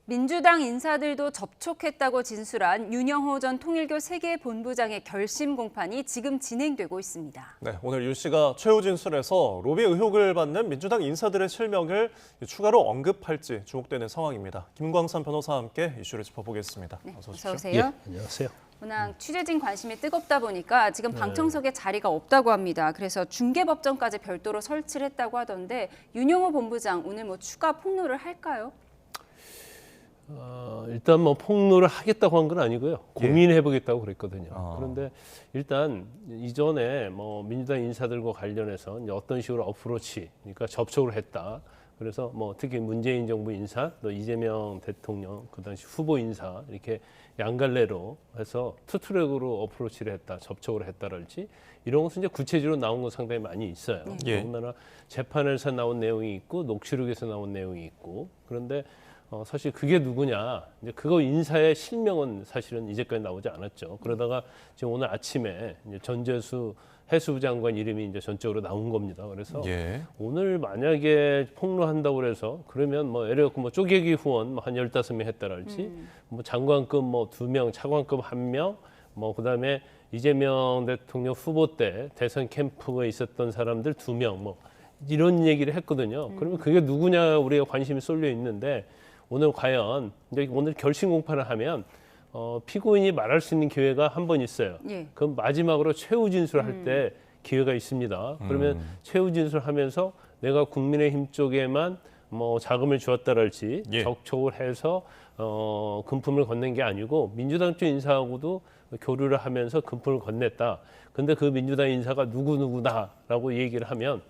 민주당 인사들도 접촉했다고 진술한 윤영호 전 통일교 세계본부장의 결심 공판이 지금 진행되고 있습니다. 네, 오늘 윤 씨가 최후 진술에서 로비 의혹을 받는 민주당 인사들의 실명을 추가로 언급할지 주목되는 상황입니다. 김광산 변호사와 함께 이슈를 짚어보겠습니다. 네, 어서 어서 오십시오. 오세요. 예, 안녕하세요. 워낙 취재진 관심이 뜨겁다 보니까 지금 방청석에 자리가 없다고 합니다. 그래서 중계법정까지 별도로 설치를 했다고 하던데 윤영호 본부장 오늘 뭐 추가 폭로를 할까요? 일단 뭐 폭로를 하겠다고 한 건 아니고요. 고민해보겠다고 그랬거든요. 그런데 일단 이전에 뭐 민주당 인사들과 관련해서 이제 어떤 식으로 어프로치, 그러니까 접촉을 했다. 그래서 뭐 특히 문재인 정부 인사, 또 이재명 대통령, 그 당시 후보 인사 이렇게 양갈래로 해서 투트랙으로 어프로치를 했다, 접촉을 했다랄지 이런 것은 이제 구체적으로 나온 건 상당히 많이 있어요. 더군다나 재판에서 나온 내용이 있고 녹취록에서 나온 내용이 있고 그런데 사실 그게 누구냐, 이제 그거 인사의 실명은 사실은 이제까지 나오지 않았죠. 그러다가 지금 오늘 아침에 이제 전재수 해수부 장관 이름이 이제 전적으로 나온 겁니다. 그래서 오늘 만약에 폭로한다고 그래서 그러면 뭐 예를 들어 뭐 쪼개기 후원 뭐 한 15명 했다랄지 뭐 장관급 뭐 2명, 차관급 1명, 뭐 그다음에 이재명 대통령 후보 때 대선 캠프에 있었던 사람들 2명 뭐 이런 얘기를 했거든요. 그러면 그게 누구냐 우리가 관심이 쏠려 있는데 오늘 과연 이제 오늘 결심 공판을 하면 피고인이 말할 수 있는 기회가 한 번 있어요. 그럼 마지막으로 최후 진술할 때 기회가 있습니다. 그러면 최후 진술하면서 내가 국민의힘 쪽에만 뭐 자금을 주었다랄지 접촉을 해서 금품을 건넨 게 아니고 민주당 쪽 인사하고도 교류를 하면서 금품을 건넸다. 근데 그 민주당 인사가 누구누구다라고 얘기를 하면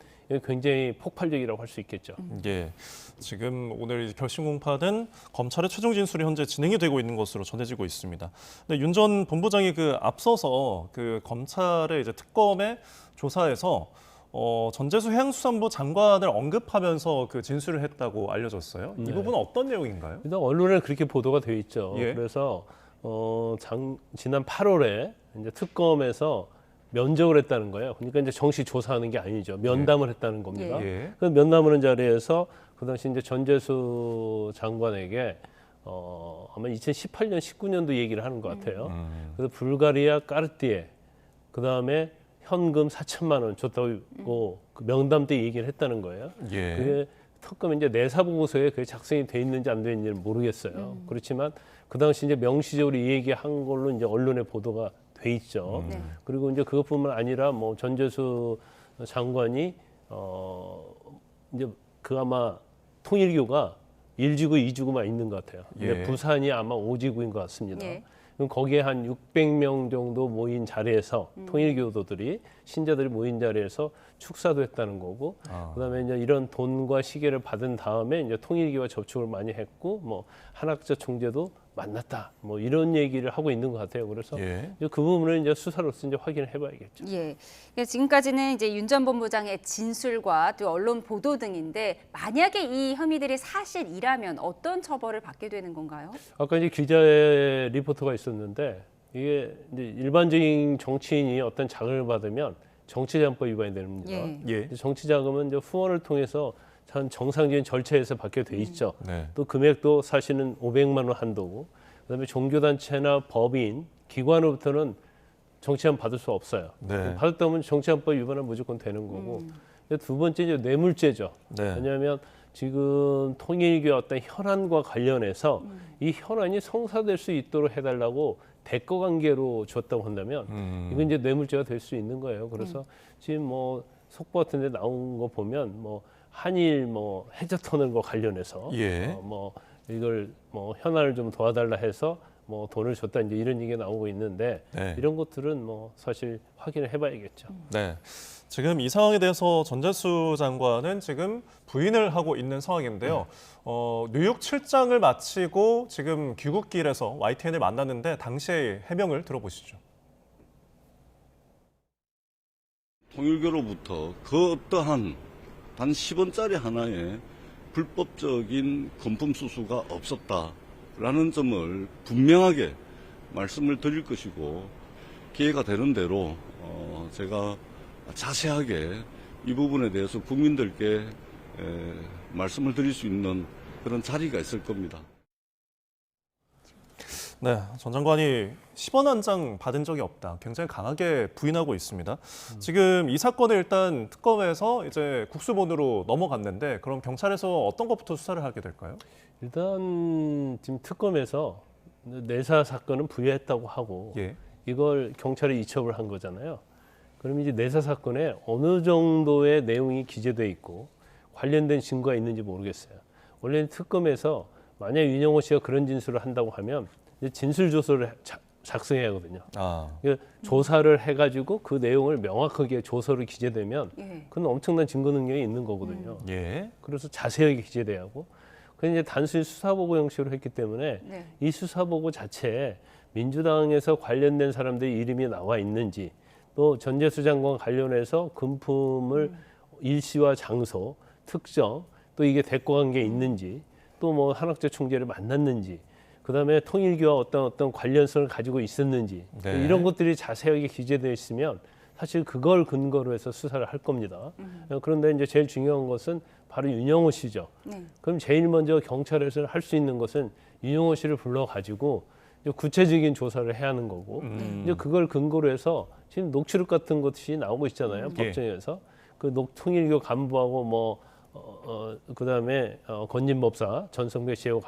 굉장히 폭발적이라고 할 수 있겠죠. 예, 지금 오늘 결심 공판은 검찰의 최종 진술이 현재 진행이 되고 있는 것으로 전해지고 있습니다. 근데 윤 전 본부장이 앞서서 검찰의 이제 특검의 조사에서 전재수 해양수산부 장관을 언급하면서 진술을 했다고 알려졌어요. 이 부분은 어떤 내용인가요? 일단 언론에 그렇게 보도가 되어 있죠. 그래서 지난 8월에 이제 특검에서 면접을 했다는 거예요. 그러니까 이제 정식 조사하는 게 아니죠. 면담을 했다는 겁니다. 그 면담하는 자리에서 그 당시 이제 전재수 장관에게 아마 2018년, 19년도 얘기를 하는 것 같아요. 그래서 불가리아 까르띠에, 그 다음에 현금 4천만 원 줬다고 그 명담 때 얘기를 했다는 거예요. 그게 특검 이제 내사 보고서에 그게 작성이 돼 있는지 안 돼 있는지는 모르겠어요. 그렇지만 그 당시 이제 명시적으로 이 얘기한 걸로 이제 언론에 보도가 돼 있죠. 그리고 이제 그것뿐만 아니라 뭐 전재수 장관이 이제 그 아마 통일교가 1지구, 2지구만 있는 것 같아요. 근데 부산이 아마 5지구인 것 같습니다. 그럼 거기에 한 600명 정도 모인 자리에서 통일교도들이 신자들이 모인 자리에서 축사도 했다는 거고, 그다음에 이제 이런 돈과 시계를 받은 다음에 이제 통일교와 접촉을 많이 했고, 뭐 한학자 총재도 만났다, 뭐 이런 얘기를 하고 있는 것 같아요. 그래서 그 부분을 이제 수사로서 이제 확인을 해봐야겠죠. 지금까지는 이제 윤 전 본부장의 진술과 또 언론 보도 등인데 만약에 이 혐의들이 사실이라면 어떤 처벌을 받게 되는 건가요? 아까 이제 기자의 리포터가 있었는데 이게 이제 일반적인 정치인이 어떤 자금을 받으면 정치자금법 위반이 됩니다. 정치자금은 이제 후원을 통해서 전 정상적인 절차에서 받게 돼 있죠. 또 금액도 사실은 500만 원 한도고, 그다음에 종교단체나 법인, 기관으로부터는 정치자금 받을 수 없어요. 받았다면 정치자금법 위반은 무조건 되는 거고. 두 번째 이제 뇌물죄죠. 왜냐하면 지금 통일교 어떤 현안과 관련해서 이 현안이 성사될 수 있도록 해달라고 대가 관계로 줬다고 한다면 이건 이제 뇌물죄가 될 수 있는 거예요. 그래서 지금 뭐 속보 같은데 나온 거 보면 뭐 한일 뭐 해저 터널과 관련해서 뭐 이걸 뭐 현안을 좀 도와달라 해서 뭐 돈을 줬다 이제 이런 얘기가 나오고 있는데 이런 것들은 뭐 사실 확인을 해봐야겠죠. 지금 이 상황에 대해서 전재수 장관은 지금 부인을 하고 있는 상황인데요. 뉴욕 출장을 마치고 지금 귀국길에서 YTN을 만났는데 당시의 해명을 들어보시죠. 통일교로부터 그 어떠한 단 10원짜리 하나에 불법적인 금품 수수가 없었다라는 점을 분명하게 말씀을 드릴 것이고, 기회가 되는 대로 제가 자세하게 이 부분에 대해서 국민들께 말씀을 드릴 수 있는 그런 자리가 있을 겁니다. 네, 전 장관이 10원 한 장 받은 적이 없다. 굉장히 강하게 부인하고 있습니다. 지금 이 사건을 일단 특검에서 이제 국수본으로 넘어갔는데 그럼 경찰에서 어떤 것부터 수사를 하게 될까요? 일단 지금 특검에서 내사 사건은 부여했다고 하고 예. 이걸 경찰에 이첩을 한 거잖아요. 그럼 이제 내사 사건에 어느 정도의 내용이 기재돼 있고 관련된 증거가 있는지 모르겠어요. 원래는 특검에서 만약 윤영호 씨가 그런 진술을 한다고 하면 이제 진술 조서를 작성해야 하거든요. 아, 조사를 해가지고 그 내용을 명확하게 조서를 기재되면 예. 그건 엄청난 증거 능력이 있는 거거든요. 예. 그래서 자세하게 기재돼야 하고. 그런데 이제 단순히 수사보고 형식으로 했기 때문에 네. 이 수사보고 자체에 민주당에서 관련된 사람들의 이름이 나와 있는지 또 전재수 장관 관련해서 금품을 일시와 장소, 특정 또 이게 대거 관계에 있는지 또 뭐 한학재 총재를 만났는지 그다음에 통일교와 어떤 관련성을 가지고 있었는지 네. 이런 것들이 자세하게 기재되어 있으면 사실 그걸 근거로 해서 수사를 할 겁니다. 그런데 이제 제일 중요한 것은 바로 윤영호 씨죠. 네. 그럼 제일 먼저 경찰에서 할 수 있는 것은 윤영호 씨를 불러가지고 이제 구체적인 조사를 해야 하는 거고 이제 그걸 근거로 해서 지금 녹취록 같은 것이 나오고 있잖아요. 예. 법정에서 그 통일교 간부하고 뭐 그다음에 건진법사 전성배 씨하고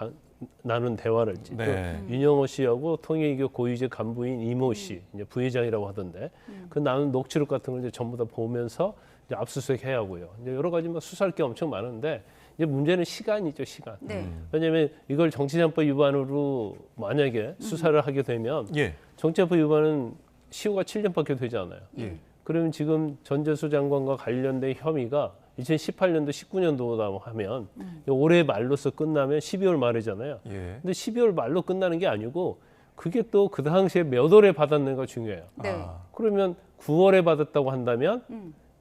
나눈 대화랄지 네. 또 윤영호 씨하고 통일교 고위직 간부인 이모 씨 이제 부회장이라고 하던데 그 나눈 녹취록 같은 걸 이제 전부 다 보면서 이제 압수수색 해야 하고요. 이제 여러 가지 뭐 수사할 게 엄청 많은데 이제 문제는 시간이죠, 시간. 네. 왜냐하면 이걸 정치자금법 위반으로 만약에 수사를 하게 되면 예. 정치자금법 위반은 시효가 7년밖에 되지 않아요. 예. 그러면 지금 전재수 장관과 관련된 혐의가 2018년도, 19년도다 하면 올해 말로서 끝나면 12월 말이잖아요. 예. 근데 12월 말로 끝나는 게 아니고 그게 또 그 당시에 몇 월에 받았는가 중요해요. 네. 아, 그러면 9월에 받았다고 한다면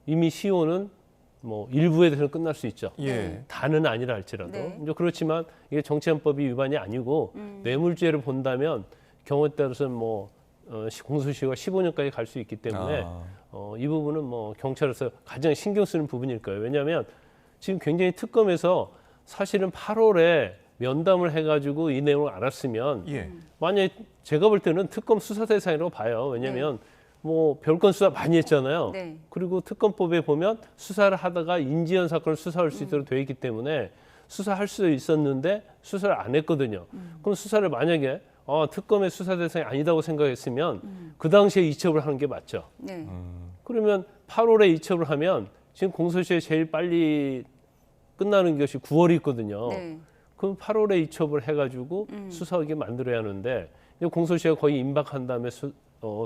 이미 시효는 뭐 일부에 대해서 끝날 수 있죠. 예. 다는 아니라 할지라도. 네. 이제 그렇지만 이게 정치헌법이 위반이 아니고 뇌물죄를 본다면 경우에 따라서는 뭐 공소시효가 15년까지 갈 수 있기 때문에 아. 이 부분은 뭐 경찰에서 가장 신경 쓰는 부분일 거예요. 왜냐하면 지금 굉장히 특검에서 사실은 8월에 면담을 해가지고 이 내용을 알았으면 예. 만약에 제가 볼 때는 특검 수사 대상이라고 봐요. 왜냐하면 뭐 별건 수사 많이 했잖아요. 네. 그리고 특검법에 보면 수사를 하다가 인지연 사건을 수사할 수 있도록 되어 있기 때문에 수사할 수 있었는데 수사를 안 했거든요. 그럼 수사를 만약에 특검의 수사 대상이 아니다고 생각했으면 그 당시에 이첩을 하는 게 맞죠. 네. 그러면 8월에 이첩을 하면 지금 공소시효 제일 빨리 끝나는 것이 9월이 있거든요. 네. 그럼 8월에 이첩을 해가지고 수사하게 만들어야 하는데 공소시효가 거의 임박한 다음에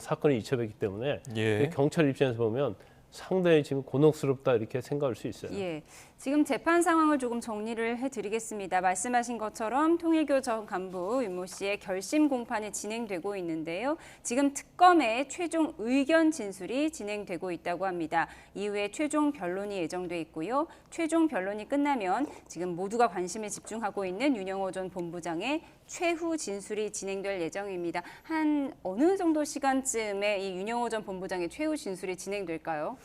사건이 이첩했기 때문에 예. 경찰 입장에서 보면 상당히 지금 곤혹스럽다 이렇게 생각할 수 있어요. 예, 지금 재판 상황을 조금 정리를 해드리겠습니다. 말씀하신 것처럼 통일교 전 간부 윤모 씨의 결심 공판이 진행되고 있는데요. 지금 특검의 최종 의견 진술이 진행되고 있다고 합니다. 이후에 최종 변론이 예정돼 있고요. 최종 변론이 끝나면 지금 모두가 관심을 집중하고 있는 윤영호 전 본부장의 최후 진술이 진행될 예정입니다. 한 어느 정도 시간쯤에 이 윤영호 전 본부장의 최후 진술이 진행될까요?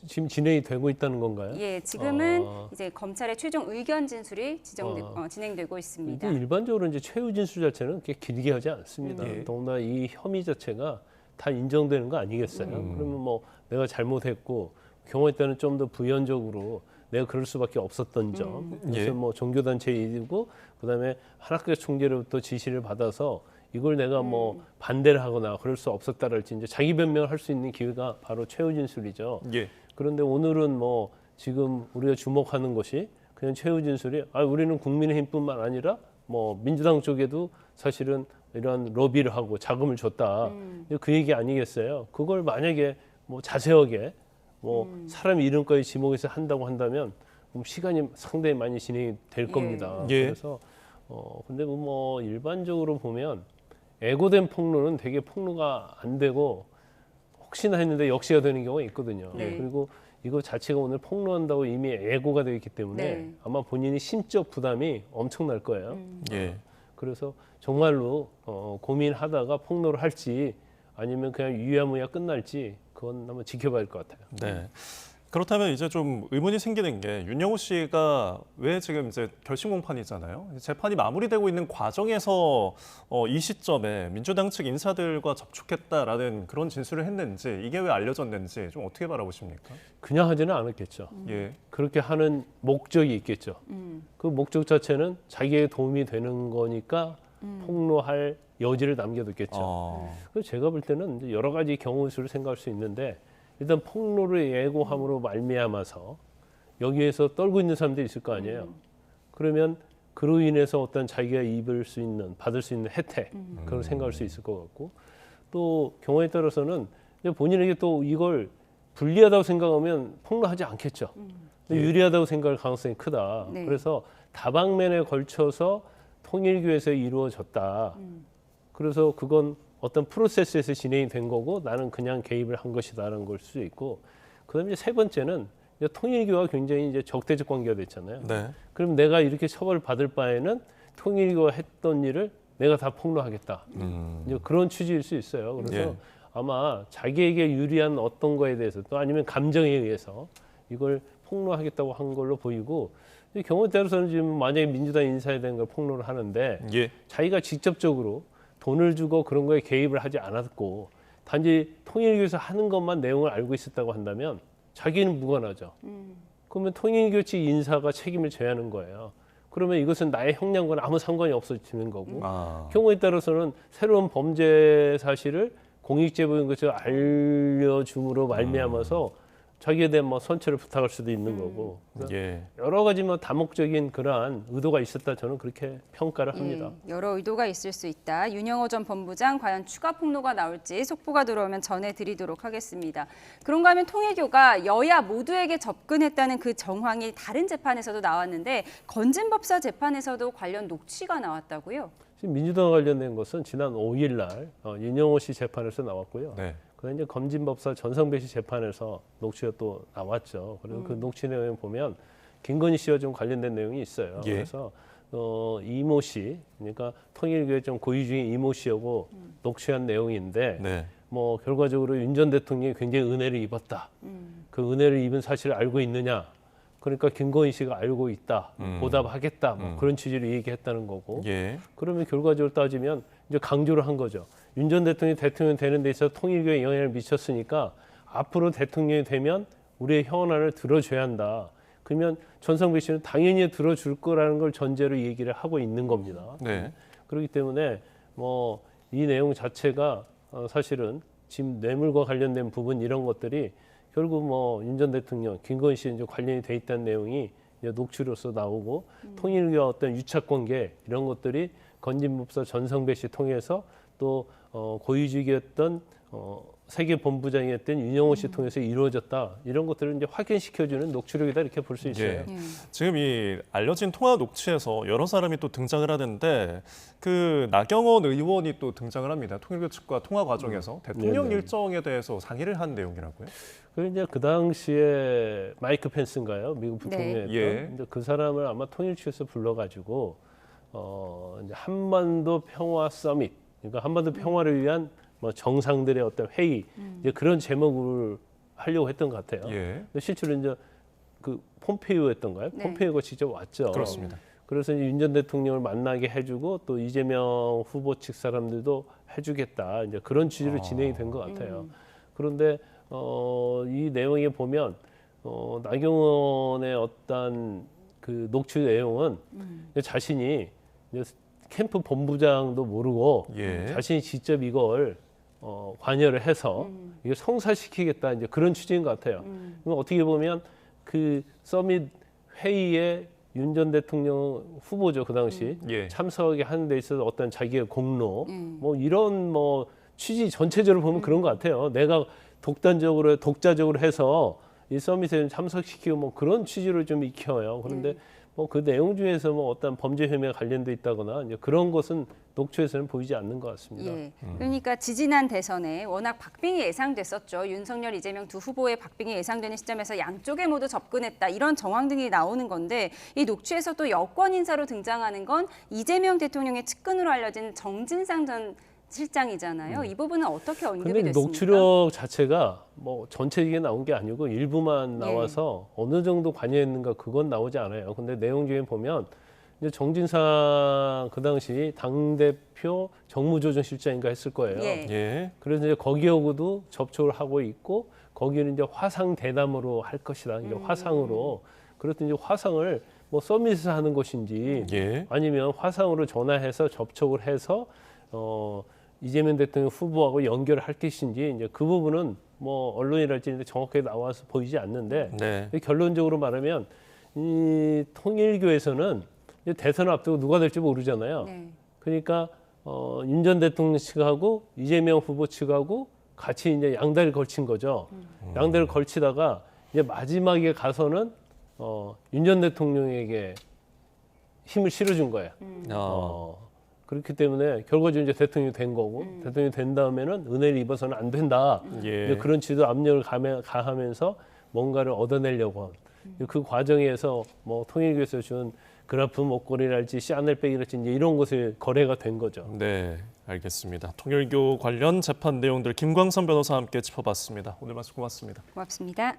지금 진행이 되고 있다는 건가요? 예, 지금은 이제 검찰의 최종 의견 진술이 진행되고 있습니다. 근데 일반적으로 이제 최후 진술 자체는 그렇게 길게 하지 않습니다. 네. 더구나 이 혐의 자체가 다 인정되는 거 아니겠어요? 그러면 뭐 내가 잘못했고 경우에 따른 좀 더 부연적으로 내가 그럴 수밖에 없었던 점, 그래서 예. 뭐 종교단체 일이고 그다음에 한학교 총재로부터 지시를 받아서 이걸 내가 뭐 반대를 하거나 그럴 수 없었다랄지 이제 자기 변명을 할 수 있는 기회가 바로 최후 진술이죠. 예. 그런데 오늘은 뭐 지금 우리가 주목하는 것이 그냥 최후 진술이 우리는 국민의힘뿐만 아니라 뭐 민주당 쪽에도 사실은 이런 로비를 하고 자금을 줬다. 그 얘기 아니겠어요? 그걸 만약에 뭐 자세하게 뭐 사람 이름까지 지목해서 한다고 한다면 시간이 상당히 많이 진행이 될 예. 겁니다. 예. 그래서 근데 뭐 일반적으로 보면 애고된 폭로는 되게 폭로가 안 되고 혹시나 했는데 역시가 되는 경우가 있거든요. 네. 그리고 이거 자체가 오늘 폭로한다고 이미 애고가 되어 있기 때문에 네. 아마 본인이 심적 부담이 엄청날 거예요. 예. 그래서 정말로 고민하다가 폭로를 할지 아니면 그냥 유야무야 끝날지 그건 한번 지켜봐야 할 것 같아요. 네. 그렇다면 이제 좀 의문이 생기는 게 윤영호 씨가 왜 지금 이제 결심 공판이잖아요. 재판이 마무리되고 있는 과정에서 이 시점에 민주당 측 인사들과 접촉했다라는 그런 진술을 했는지 이게 왜 알려졌는지 좀 어떻게 바라보십니까? 그냥 하지는 않았겠죠. 예. 그렇게 하는 목적이 있겠죠. 그 목적 자체는 자기의 도움이 되는 거니까 폭로할 여지를 남겨뒀겠죠. 그래서 제가 볼 때는 이제 여러 가지 경우 수를 생각할 수 있는데 일단 폭로를 예고함으로 말미암아서 여기에서 떨고 있는 사람들이 있을 거 아니에요. 그러면 그로 인해서 어떤 자기가 받을 수 있는 혜택 그런 생각할 수 있을 것 같고 또 경우에 따라서는 이제 본인에게 또 이걸 불리하다고 생각하면 폭로하지 않겠죠. 근데 유리하다고 생각할 가능성이 크다. 네. 그래서 다방면에 걸쳐서 통일교에서 이루어졌다. 그래서 그건 어떤 프로세스에서 진행이 된 거고 나는 그냥 개입을 한 것이다라는 걸 수 있고 그다음에 세 번째는 이제 통일교와 굉장히 이제 적대적 관계가 됐잖아요. 네. 그럼 내가 이렇게 처벌을 받을 바에는 통일교가 했던 일을 내가 다 폭로하겠다. 이제 그런 취지일 수 있어요. 그래서 예. 아마 자기에게 유리한 어떤 거에 대해서 또 아니면 감정에 의해서 이걸 폭로하겠다고 한 걸로 보이고 경우에 따라서는 지금 만약에 민주당 인사에 대한 걸 폭로를 하는데 예. 자기가 직접적으로 돈을 주고 그런 거에 개입을 하지 않았고 단지 통일교에서 하는 것만 내용을 알고 있었다고 한다면 자기는 무관하죠. 그러면 통일교 측 인사가 책임을 져야 하는 거예요. 그러면 이것은 나의 형량과는 아무 상관이 없어지는 거고 경우에 따라서는 새로운 범죄 사실을 공익제보인 것을 알려줌으로 말미암아서 자기에 대한 뭐 선처를 부탁할 수도 있는 거고 예. 여러 가지 뭐 다목적인 그러한 의도가 있었다 저는 그렇게 평가를 합니다. 예, 여러 의도가 있을 수 있다. 윤영호 전 본부장 과연 추가 폭로가 나올지 속보가 들어오면 전해드리도록 하겠습니다. 그런가 하면 통일교가 여야 모두에게 접근했다는 그 정황이 다른 재판에서도 나왔는데 건진법사 재판에서도 관련 녹취가 나왔다고요? 지금 민주당 관련된 것은 지난 5일 날 윤영호 씨 재판에서 나왔고요. 네. 그다음에 이제 검진법사 전성배 씨 재판에서 녹취가 또 나왔죠. 그리고 그 녹취 내용 보면 김건희 씨와 좀 관련된 내용이 있어요. 예. 그래서 이모 씨, 그러니까 통일교의 좀 고위 중인 이모 씨하고 녹취한 내용인데, 네. 뭐 결과적으로 윤 전 대통령이 굉장히 은혜를 입었다. 그 은혜를 입은 사실을 알고 있느냐? 그러니까 김건희 씨가 알고 있다. 보답하겠다. 뭐 그런 취지로 얘기했다는 거고. 예. 그러면 결과적으로 따지면 이제 강조를 한 거죠. 윤 전 대통령이 대통령 되는 데 있어서 통일교에 영향을 미쳤으니까 앞으로 대통령이 되면 우리의 현안을 들어줘야 한다. 그러면 전성배 씨는 당연히 들어줄 거라는 걸 전제로 얘기를 하고 있는 겁니다. 네. 그렇기 때문에 뭐 이 내용 자체가 사실은 지금 뇌물과 관련된 부분 이런 것들이 결국 뭐 윤 전 대통령, 김건희 씨 이제 관련이 돼 있다는 내용이 이제 녹취로서 나오고 통일교와 어떤 유착 관계 이런 것들이 건진법사 전성배 씨 통해서 또 고위직이었던 세계 본부장이었던 윤영호 씨 통해서 이루어졌다 이런 것들을 이제 확인시켜주는 녹취록이다 이렇게 볼 수 있어요. 예. 지금 이 알려진 통화 녹취에서 여러 사람이 또 등장을 하는데 그 나경원 의원이 또 등장을 합니다. 통일교 측과 통화 과정에서 대통령 네네. 일정에 대해서 상의를 한 내용이라고요? 그 이제 그 당시에 마이크 펜스인가요? 미국 부통령이었던 네. 예. 이제 그 사람을 아마 통일처에서 불러가지고 이제 한반도 평화 서밋, 그러니까 한반도 평화를 위한 뭐 정상들의 어떤 회의 이제 그런 제목을 하려고 했던 것 같아요. 예. 근데 실제로 이제 그 폼페이오였던가요? 네. 폼페이오가 직접 왔죠. 그렇습니다. 그래서 윤 전 대통령을 만나게 해주고 또 이재명 후보 측 사람들도 해주겠다. 이제 그런 취지로 진행이 된 것 같아요. 그런데 이 내용에 보면 나경원의 어떤 그 녹취 내용은 자신이 이제 캠프 본부장도 모르고 예. 자신이 직접 이걸 관여를 해서 이걸 성사시키겠다 이제 그런 취지인 것 같아요. 그럼 어떻게 보면 그 서밋 회의에 윤 전 대통령 후보죠 그 당시 예. 참석하게 하는 데 있어서 어떤 자기의 공로 뭐 이런 뭐 취지 전체적으로 보면 그런 것 같아요. 내가 독자적으로 해서 이 서밋에 참석시키고 뭐 그런 취지로 좀 익혀요. 그런데 뭐 그 내용 중에서 뭐 어떤 범죄 혐의가 관련돼 있다거나 이제 그런 것은 녹취에서는 보이지 않는 것 같습니다. 예. 그러니까 지지난 대선에 워낙 박빙이 예상됐었죠. 윤석열, 이재명 두 후보의 박빙이 예상되는 시점에서 양쪽에 모두 접근했다. 이런 정황 등이 나오는 건데 이 녹취에서 또 여권 인사로 등장하는 건 이재명 대통령의 측근으로 알려진 정진상 전 실장이잖아요. 이 부분은 어떻게 언급이 근데 됐습니까? 녹취록 자체가 뭐 전체적인 나온 게 아니고 일부만 네. 나와서 어느 정도 관여했는가 그건 나오지 않아요. 근데 내용 중에 보면 이제 정진상 그 당시 당대표 정무조정실장인가 했을 거예요. 예. 예. 그래서 이제 거기하고도 접촉을 하고 있고 거기는 이제 화상 대담으로 할 것이다. 이제 화상으로. 그래서 이제 화상을 뭐 서밋에서 하는 것인지 예. 아니면 화상으로 전화해서 접촉을 해서 이재명 대통령 후보하고 연결을 할 것인지 이제 그 부분은 뭐 언론이랄지 이제 정확하게 나와서 보이지 않는데 네. 결론적으로 말하면 이 통일교에서는 이제 대선 앞두고 누가 될지 모르잖아요. 네. 그러니까 윤 전 대통령 측하고 이재명 후보 측하고 같이 이제 양다리를 걸친 거죠. 양다리를 걸치다가 이제 마지막에 가서는 윤 전 대통령에게 힘을 실어준 거예요. 그렇기 때문에 결과적으로 이제 대통령이 된 거고 대통령이 된 다음에는 은혜를 입어서는 안 된다. 예. 이제 그런 지도 압력을 가하면서 뭔가를 얻어내려고 한. 그 과정에서 뭐 통일교에서 준 그라프 목걸이랄지 샤넬백이랄지 이제 이런 것에 거래가 된 거죠. 네, 알겠습니다. 통일교 관련 재판 내용들 김광선 변호사와 함께 짚어봤습니다. 오늘 말씀 고맙습니다. 고맙습니다.